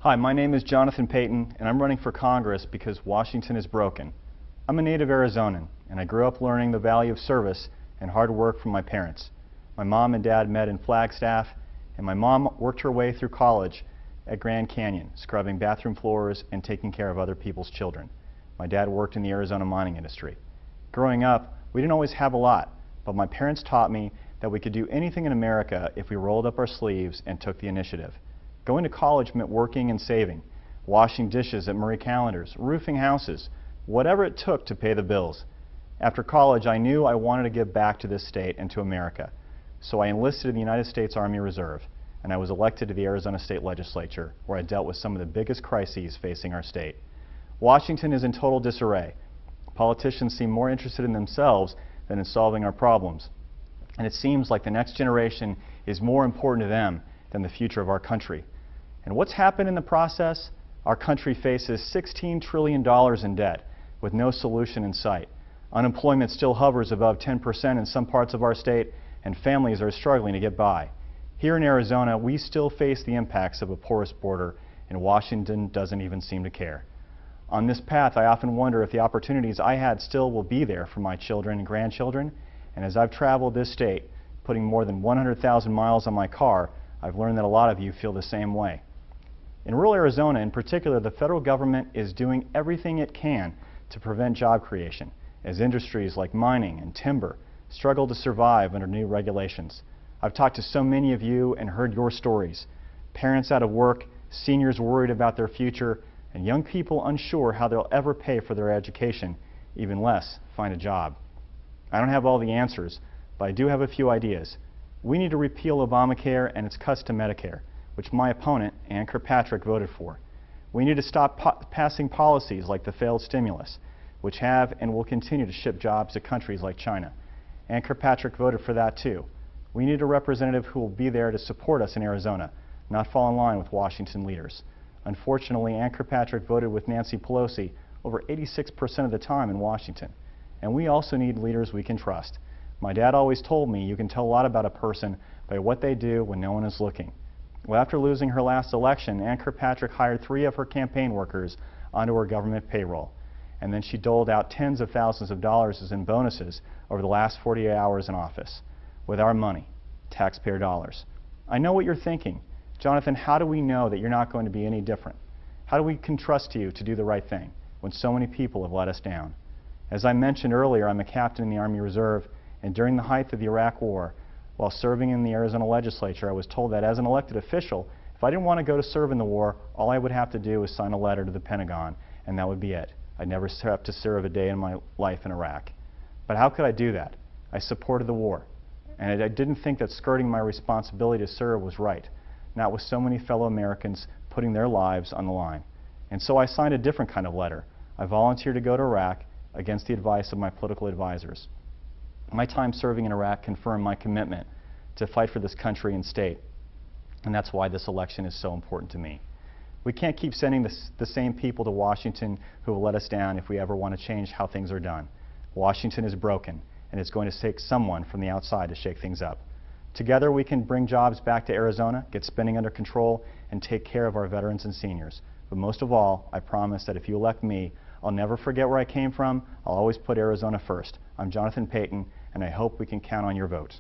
Hi, my name is Jonathan Paton, and I'm running for Congress because Washington is broken. I'm a native Arizonan, and I grew up learning the value of service and hard work from my parents. My mom and dad met in Flagstaff, and my mom worked her way through college at Grand Canyon, scrubbing bathroom floors and taking care of other people's children. My dad worked in the Arizona mining industry. Growing up, we didn't always have a lot, but my parents taught me that we could do anything in America if we rolled up our sleeves and took the initiative. Going to college meant working and saving, washing dishes at Murray Callender's, roofing houses, whatever it took to pay the bills. After college, I knew I wanted to give back to this state and to America, so I enlisted in the United States Army Reserve, and I was elected to the Arizona State Legislature, where I dealt with some of the biggest crises facing our state. Washington is in total disarray. Politicians seem more interested in themselves than in solving our problems, and it seems like the next generation is more important to them than the future of our country. And what's happened in the process? Our country faces $16 trillion in debt with no solution in sight. Unemployment still hovers above 10% in some parts of our state, and families are struggling to get by. Here in Arizona, we still face the impacts of a porous border, and Washington doesn't even seem to care. On this path, I often wonder if the opportunities I had still will be there for my children and grandchildren, and as I've traveled this state, putting more than 100,000 miles on my car, I've learned that a lot of you feel the same way. In rural Arizona in particular, the federal government is doing everything it can to prevent job creation, as industries like mining and timber struggle to survive under new regulations. I've talked to so many of you and heard your stories. Parents out of work, seniors worried about their future, and young people unsure how they'll ever pay for their education, even less find a job. I don't have all the answers, but I do have a few ideas. We need to repeal Obamacare and its cuts to Medicare, which my opponent, Ann Kirkpatrick, voted for. We need to stop passing policies like the failed stimulus, which have and will continue to ship jobs to countries like China. Ann Kirkpatrick voted for that too. We need a representative who will be there to support us in Arizona, not fall in line with Washington leaders. Unfortunately, Ann Kirkpatrick voted with Nancy Pelosi over 86% of the time in Washington. And we also need leaders we can trust. My dad always told me you can tell a lot about a person by what they do when no one is looking. Well, after losing her last election, Ann Kirkpatrick hired 3 of her campaign workers onto her government payroll. And then she doled out tens of thousands of dollars in bonuses over the last 48 hours in office, with our money, taxpayer dollars. I know what you're thinking. Jonathan, how do we know that you're not going to be any different? How do we can trust you to do the right thing when so many people have let us down? As I mentioned earlier, I'm a captain in the Army Reserve, and during the height of the Iraq War, while serving in the Arizona legislature, I was told that as an elected official, if I didn't want to go to serve in the war, all I would have to do was sign a letter to the Pentagon, and that would be it. I'd never have to serve a day in my life in Iraq. But how could I do that? I supported the war, and I didn't think that skirting my responsibility to serve was right, not with so many fellow Americans putting their lives on the line. And so I signed a different kind of letter. I volunteered to go to Iraq against the advice of my political advisors. My time serving in Iraq confirmed my commitment to fight for this country and state, and that's why this election is so important to me. We can't keep sending the same people to Washington who will let us down if we ever want to change how things are done. Washington is broken, and it's going to take someone from the outside to shake things up. Together we can bring jobs back to Arizona, get spending under control, and take care of our veterans and seniors. But most of all, I promise that if you elect me, I'll never forget where I came from. I'll always put Arizona first. I'm Jonathan Paton, and I hope we can count on your vote.